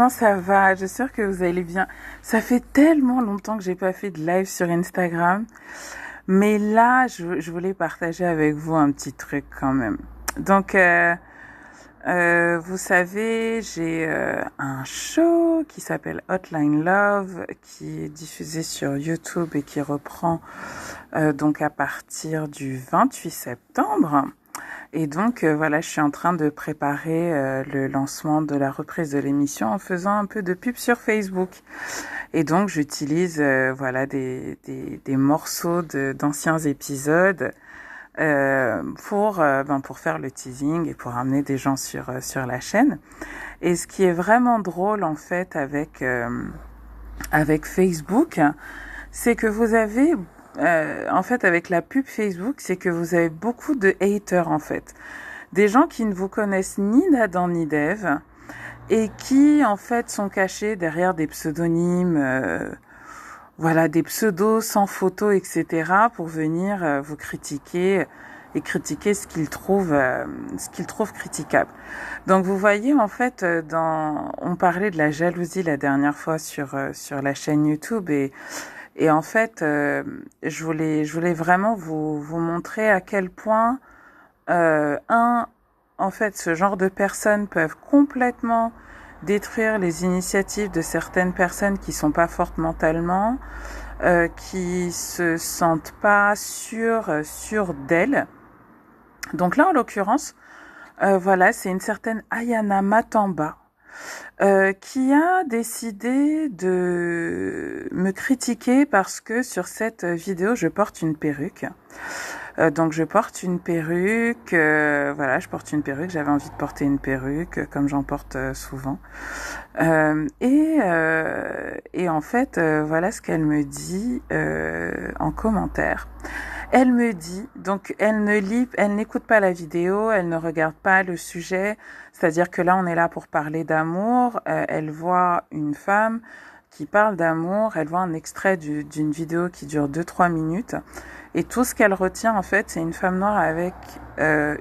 Comment ça va? J'espère que vous allez bien. Ça fait tellement longtemps que j'ai pas fait de live sur Instagram, mais là, je voulais partager avec vous un petit truc quand même. Donc, vous savez, j'ai un show qui s'appelle Hotline Love, qui est diffusé sur YouTube et qui reprend donc à partir du 28 septembre. Et donc, voilà, je suis en train de préparer le lancement de la reprise de l'émission en faisant un peu de pub sur Facebook. Et donc, j'utilise voilà des morceaux d'anciens épisodes pour faire le teasing et pour amener des gens sur la chaîne. Et ce qui est vraiment drôle en fait avec Facebook, c'est que vous avez en fait, avec la pub Facebook, c'est que vous avez beaucoup de haters, en fait. Des gens qui ne vous connaissent ni d'Adam ni d'Ève et qui, en fait, sont cachés derrière des pseudonymes, voilà, des pseudos sans photo, etc., pour venir vous critiquer et critiquer ce qu'ils trouvent critiquable. Donc, vous voyez, en fait, on parlait de la jalousie la dernière fois sur la chaîne YouTube et en fait, je voulais vraiment vous montrer à quel point, en fait, ce genre de personnes peuvent complètement détruire les initiatives de certaines personnes qui sont pas fortes mentalement, qui se sentent pas sûres d'elles. Donc là, en l'occurrence, voilà, c'est une certaine Ayana Matamba qui a décidé de me critiquer parce que sur cette vidéo, je porte une perruque. Donc je porte une perruque, voilà, je porte une perruque, j'avais envie de porter une perruque comme j'en porte souvent. Et en fait, voilà ce qu'elle me dit en commentaire. Elle me dit, donc elle n'écoute pas la vidéo, elle ne regarde pas le sujet, c'est-à-dire que là on est là pour parler d'amour, elle voit une femme qui parle d'amour, elle voit un extrait d'une vidéo qui dure 2-3 minutes, et tout ce qu'elle retient en fait c'est une femme noire avec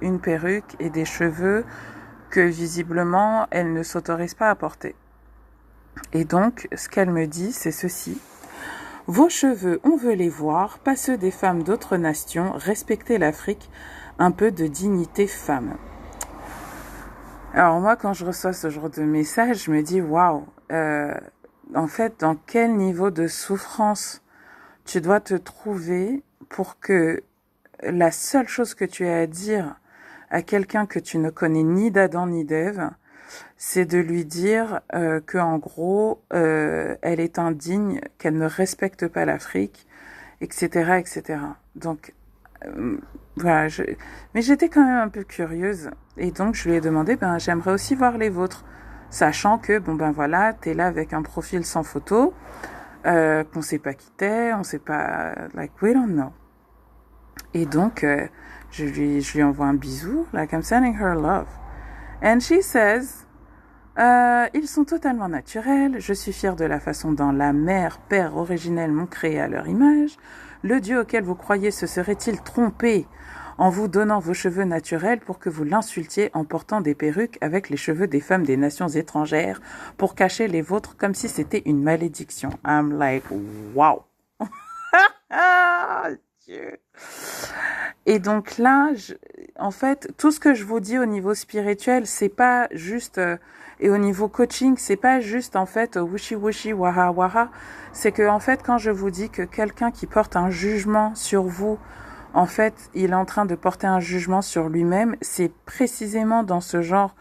une perruque et des cheveux que visiblement elle ne s'autorise pas à porter. Et donc ce qu'elle me dit c'est ceci. Vos cheveux, on veut les voir, pas ceux des femmes d'autres nations, respectez l'Afrique, un peu de dignité femme. Alors moi, quand je reçois ce genre de message, je me dis, waouh, en fait, dans quel niveau de souffrance tu dois te trouver pour que la seule chose que tu as à dire à quelqu'un que tu ne connais ni d'Adam ni d'Ève, c'est de lui dire que en gros, elle est indigne, qu'elle ne respecte pas l'Afrique, etc., etc. Donc, voilà. Mais j'étais quand même un peu curieuse, et donc je lui ai demandé, j'aimerais aussi voir les vôtres, sachant que, voilà, t'es là avec un profil sans photo, qu'on sait pas qui t'es, on sait pas, like, we don't know. Et donc, je lui envoie un bisou, like I'm sending her love. And she says, ils sont totalement naturels, je suis fière de la façon dont la mère, père originel m'ont créé à leur image. Le Dieu auquel vous croyez se serait-il trompé en vous donnant vos cheveux naturels pour que vous l'insultiez en portant des perruques avec les cheveux des femmes des nations étrangères pour cacher les vôtres comme si c'était une malédiction. I'm like, wow. Ah, Dieu. Et donc là, en fait, tout ce que je vous dis au niveau spirituel, c'est pas juste, et au niveau coaching, c'est pas juste en fait wushi wushi waha waha. C'est que en fait, quand je vous dis que quelqu'un qui porte un jugement sur vous, en fait, il est en train de porter un jugement sur lui-même, c'est précisément dans ce genre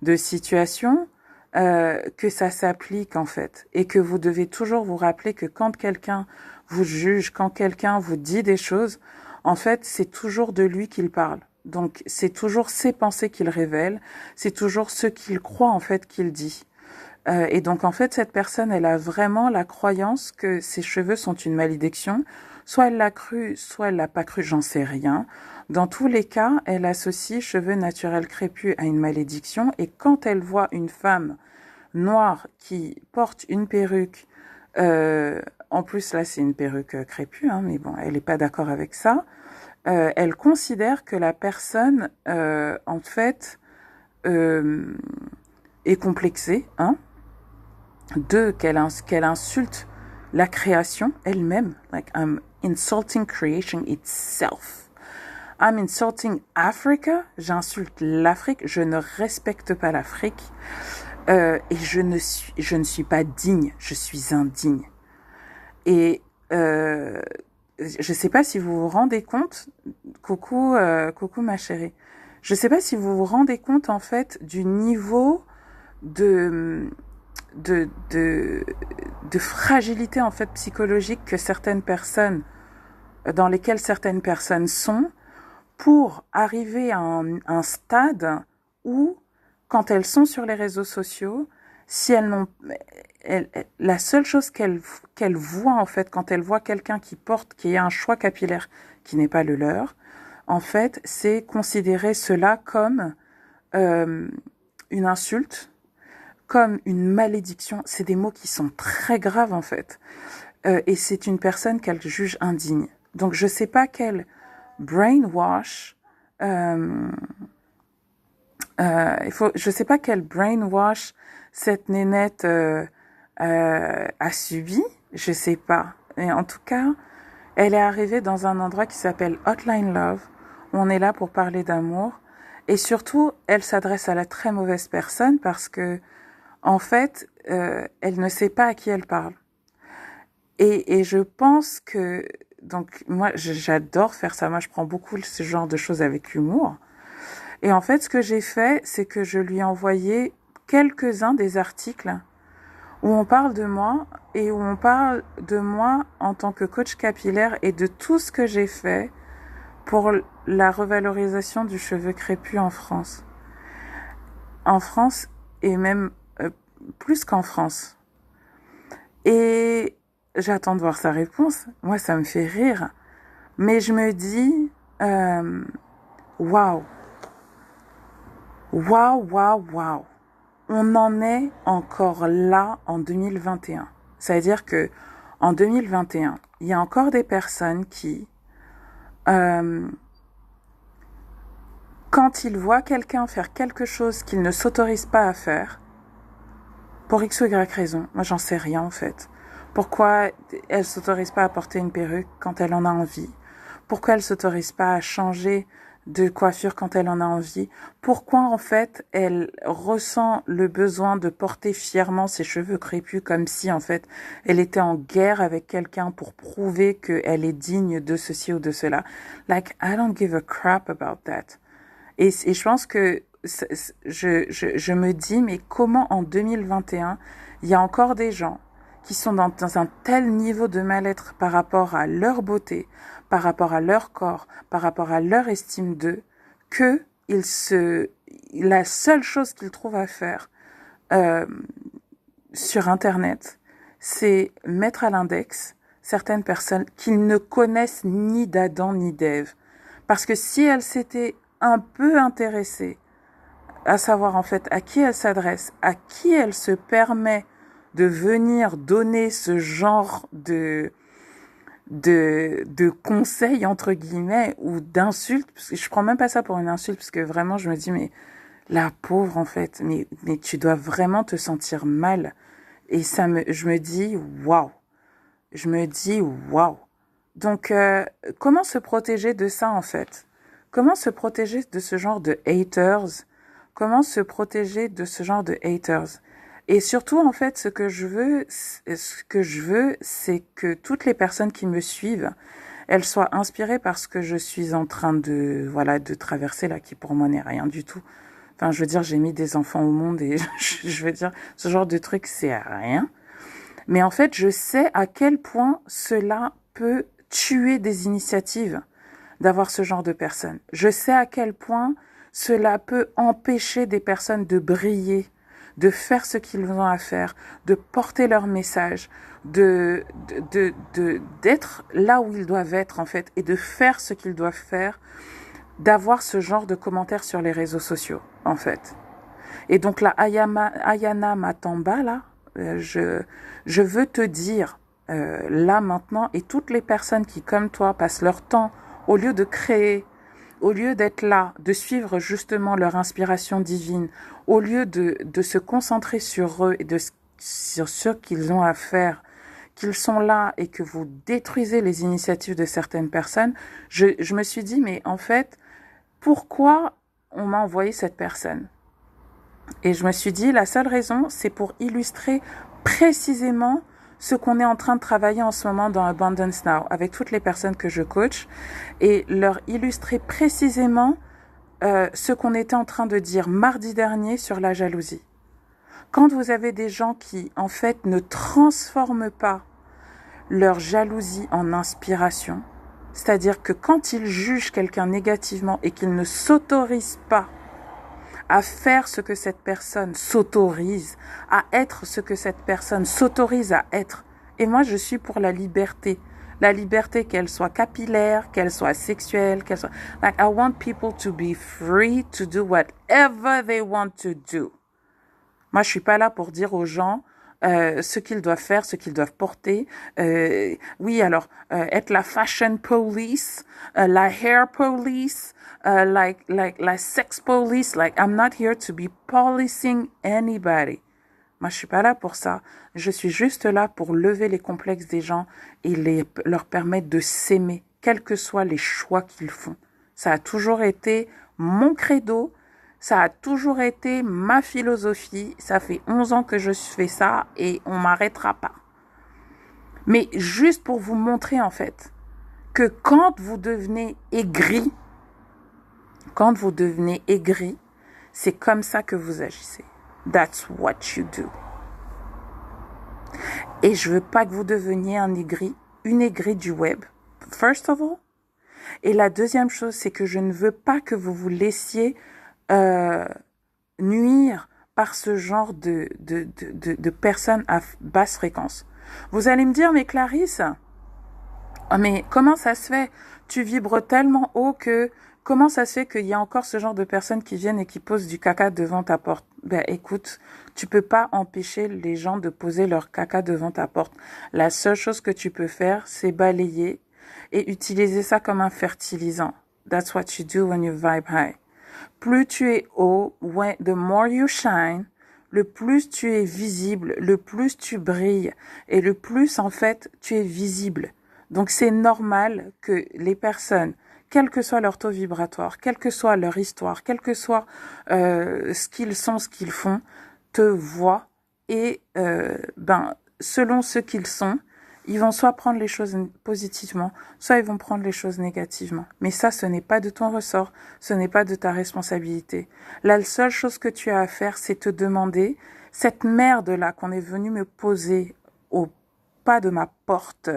de situation que ça s'applique en fait, et que vous devez toujours vous rappeler que quand quelqu'un vous juge, quand quelqu'un vous dit des choses, en fait, c'est toujours de lui qu'il parle. Donc, c'est toujours ses pensées qu'il révèle, c'est toujours ce qu'il croit en fait qu'il dit. Et donc, en fait, cette personne, elle a vraiment la croyance que ses cheveux sont une malédiction. Soit elle l'a cru, soit elle l'a pas cru, j'en sais rien. Dans tous les cas, elle associe cheveux naturels crépus à une malédiction. Et quand elle voit une femme noire qui porte une perruque, en plus là c'est une perruque crépue, hein, mais bon, elle n'est pas d'accord avec ça. Elle considère que la personne, en fait, est complexée, hein, Deux, qu'elle insulte la création elle-même. Like, I'm insulting creation itself. I'm insulting Africa. J'insulte l'Afrique. Je ne respecte pas l'Afrique. Et je ne suis pas digne. Je suis indigne. Et je sais pas si vous vous rendez compte, coucou ma chérie, je sais pas si vous vous rendez compte en fait du niveau de de, de, de fragilité en fait psychologique que certaines personnes, dans lesquelles certaines personnes sont, pour arriver à un stade où, quand elles sont sur les réseaux sociaux, si elles n'ont, la seule chose qu'elles voient en fait, quand elles voient quelqu'un qui a un choix capillaire qui n'est pas le leur, en fait, c'est considérer cela comme une insulte, comme une malédiction. C'est des mots qui sont très graves en fait. Et c'est une personne qu'elle juge indigne. Donc je sais pas quel brainwash, je sais pas quel brainwash cette nénette a subi, je sais pas. Et en tout cas, elle est arrivée dans un endroit qui s'appelle Hotline Love, où on est là pour parler d'amour. Et surtout, elle s'adresse à la très mauvaise personne parce que, en fait, elle ne sait pas à qui elle parle. Et je pense que, donc moi j'adore faire ça, moi je prends beaucoup ce genre de choses avec humour. Et en fait ce que j'ai fait, c'est que je lui ai envoyé quelques-uns des articles où on parle de moi et où on parle de moi en tant que coach capillaire et de tout ce que j'ai fait pour la revalorisation du cheveu crépus en France. En France et même plus qu'en France. Et j'attends de voir sa réponse. Moi, ça me fait rire. Mais je me dis, waouh, waouh, waouh, waouh. On en est encore là en 2021. C'est-à-dire que en 2021, il y a encore des personnes qui, quand ils voient quelqu'un faire quelque chose qu'ils ne s'autorisent pas à faire, pour X ou Y raison, moi j'en sais rien en fait. Pourquoi elle s'autorise pas à porter une perruque quand elle en a envie? Pourquoi elle s'autorise pas à changer de coiffure quand elle en a envie? Pourquoi en fait elle ressent le besoin de porter fièrement ses cheveux crépus comme si en fait elle était en guerre avec quelqu'un pour prouver qu'elle est digne de ceci ou de cela? Like, I don't give a crap about that. Et je pense que je me dis, mais comment en 2021, il y a encore des gens qui sont dans un tel niveau de mal-être par rapport à leur beauté, par rapport à leur corps, par rapport à leur estime d'eux, que la seule chose qu'ils trouvent à faire sur Internet, c'est mettre à l'index certaines personnes qu'ils ne connaissent ni d'Adam ni d'Ève. Parce que si elles s'étaient un peu intéressées à savoir en fait à qui elle s'adresse, à qui elle se permet de venir donner ce genre de conseils entre guillemets ou d'insultes, parce que je prends même pas ça pour une insulte, parce que vraiment je me dis mais la pauvre en fait, mais tu dois vraiment te sentir mal. Et je me dis waouh, je me dis waouh. Donc comment se protéger de ça en fait? Comment se protéger de ce genre de haters? Comment se protéger de ce genre de haters? Et surtout, en fait, ce que je veux, c'est que toutes les personnes qui me suivent, elles soient inspirées par ce que je suis en train de traverser là, qui pour moi n'est rien du tout. Enfin, je veux dire, j'ai mis des enfants au monde et je veux dire, ce genre de truc, c'est rien. Mais en fait, je sais à quel point cela peut tuer des initiatives d'avoir ce genre de personnes. Je sais à quel point cela peut empêcher des personnes de briller, de faire ce qu'ils ont à faire, de porter leur message, d'être là où ils doivent être en fait et de faire ce qu'ils doivent faire, d'avoir ce genre de commentaires sur les réseaux sociaux en fait. Et donc la Ayana Matamba là, je veux te dire là maintenant, et toutes les personnes qui comme toi passent leur temps au lieu de créer, au lieu d'être là, de suivre justement leur inspiration divine, au lieu de se concentrer sur eux et de sur ce qu'ils ont à faire, qu'ils sont là et que vous détruisez les initiatives de certaines personnes, je me suis dit, mais en fait, pourquoi on m'a envoyé cette personne? Et je me suis dit, la seule raison, c'est pour illustrer précisément ce qu'on est en train de travailler en ce moment dans Abundance Now, avec toutes les personnes que je coach, et leur illustrer précisément ce qu'on était en train de dire mardi dernier sur la jalousie. Quand vous avez des gens qui, en fait, ne transforment pas leur jalousie en inspiration, c'est-à-dire que quand ils jugent quelqu'un négativement et qu'ils ne s'autorisent pas à faire ce que cette personne s'autorise, à être ce que cette personne s'autorise à être. Et moi, je suis pour la liberté. La liberté, qu'elle soit capillaire, qu'elle soit sexuelle, qu'elle soit... Like, I want people to be free to do whatever they want to do. Moi, je suis pas là pour dire aux gens ce qu'ils doivent faire, ce qu'ils doivent porter. Oui, alors, être la fashion police, la hair police, like sex police. Like, I'm not here to be policing anybody. Moi, je suis pas là pour ça. Je suis juste là pour lever les complexes des gens et leur permettre de s'aimer, quels que soient les choix qu'ils font. Ça a toujours été mon credo. Ça a toujours été ma philosophie. Ça fait 11 ans que je fais ça et on m'arrêtera pas. Mais juste pour vous montrer en fait que quand vous devenez aigri, c'est comme ça que vous agissez. That's what you do. Et je veux pas que vous deveniez une aigrie du web. First of all. Et la deuxième chose, c'est que je ne veux pas que vous vous laissiez nuire par ce genre de personnes à basse fréquence. Vous allez me dire, mais Clarisse, mais comment ça se fait? Tu vibres tellement haut que comment ça se fait qu'il y a encore ce genre de personnes qui viennent et qui posent du caca devant ta porte? Ben écoute, tu peux pas empêcher les gens de poser leur caca devant ta porte. La seule chose que tu peux faire, c'est balayer et utiliser ça comme un fertilisant. That's what you do when you vibe high. Plus tu es haut, the more you shine, le plus tu es visible, le plus tu brilles et le plus en fait tu es visible. Donc c'est normal que les personnes, quel que soit leur taux vibratoire, quelle que soit leur histoire, quel que soit ce qu'ils sont, ce qu'ils font, te voient et selon ce qu'ils sont, ils vont soit prendre les choses positivement, soit ils vont prendre les choses négativement. Mais ça, ce n'est pas de ton ressort, ce n'est pas de ta responsabilité. La seule chose que tu as à faire, c'est te demander, cette merde-là qu'on est venu me poser au pas de ma porte,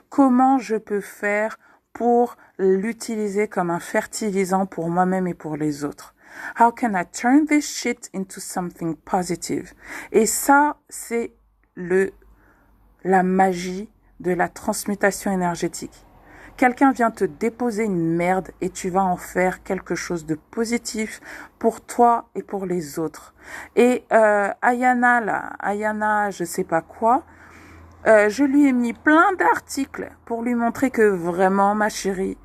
comment je peux faire pour l'utiliser comme un fertilisant pour moi-même et pour les autres? How can I turn this shit into something positive? Et ça, c'est la magie de la transmutation énergétique. Quelqu'un vient te déposer une merde et tu vas en faire quelque chose de positif pour toi et pour les autres. Et Ayana, je sais pas quoi, je lui ai mis plein d'articles pour lui montrer que vraiment, ma chérie,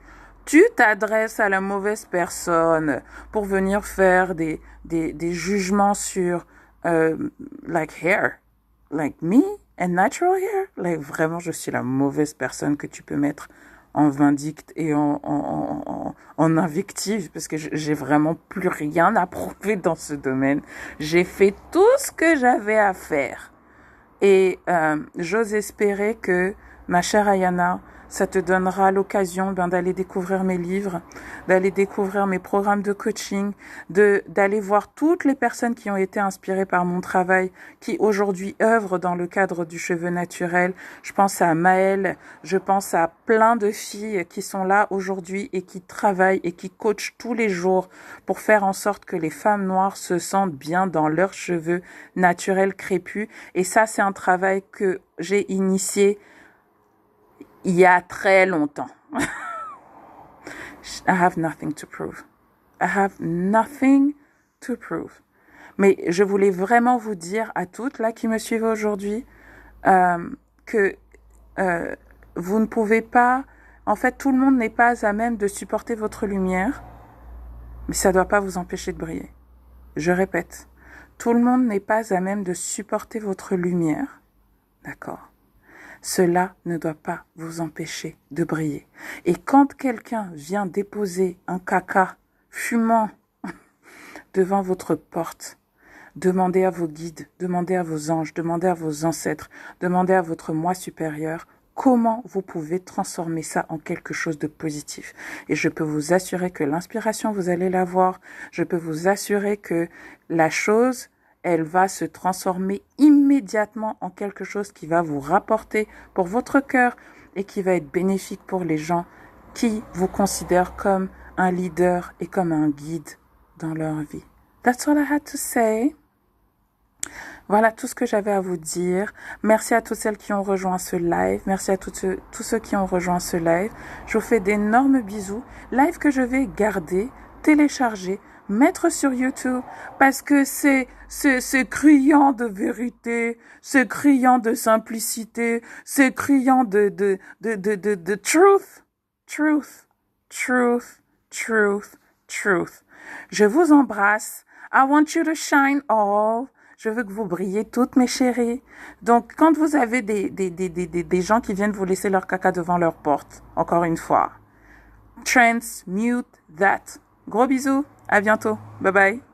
tu t'adresses à la mauvaise personne pour venir faire des jugements sur like hair, like me and natural hair. Like vraiment, je suis la mauvaise personne que tu peux mettre en vindicte et en invective parce que j'ai vraiment plus rien à prouver dans ce domaine. J'ai fait tout ce que j'avais à faire. Et j'ose espérer que, ma chère Ayana, ça te donnera l'occasion d'aller découvrir mes livres, d'aller découvrir mes programmes de coaching, d'aller voir toutes les personnes qui ont été inspirées par mon travail, qui aujourd'hui œuvrent dans le cadre du cheveu naturel. Je pense à Maëlle, je pense à plein de filles qui sont là aujourd'hui et qui travaillent et qui coachent tous les jours pour faire en sorte que les femmes noires se sentent bien dans leurs cheveux naturels crépus. Et ça, c'est un travail que j'ai initié il y a très longtemps. I have nothing to prove. I have nothing to prove. Mais je voulais vraiment vous dire à toutes là qui me suivent aujourd'hui que vous ne pouvez pas... En fait, tout le monde n'est pas à même de supporter votre lumière, mais ça ne doit pas vous empêcher de briller. Je répète, Tout le monde n'est pas à même de supporter votre lumière. D'accord? Cela ne doit pas vous empêcher de briller. Et quand quelqu'un vient déposer un caca fumant devant votre porte, demandez à vos guides, demandez à vos anges, demandez à vos ancêtres, demandez à votre moi supérieur comment vous pouvez transformer ça en quelque chose de positif. Et je peux vous assurer que l'inspiration, vous allez l'avoir. Je peux vous assurer que la chose, elle va se transformer immédiatement en quelque chose qui va vous rapporter pour votre cœur et qui va être bénéfique pour les gens qui vous considèrent comme un leader et comme un guide dans leur vie. That's all I had to say. Voilà tout ce que j'avais à vous dire. Merci à toutes celles qui ont rejoint ce live. Merci à tous ceux qui ont rejoint ce live. Je vous fais d'énormes bisous. Live que je vais garder, télécharger, mettre sur YouTube parce que c'est criant de vérité, c'est criant de simplicité, c'est criant de truth, truth, truth, truth, truth. Je vous embrasse. I want you to shine all. Je veux que vous brillez toutes, mes chéries. Donc, quand vous avez des gens qui viennent vous laisser leur caca devant leur porte, encore une fois, transmute that. Gros bisous. À bientôt. Bye bye.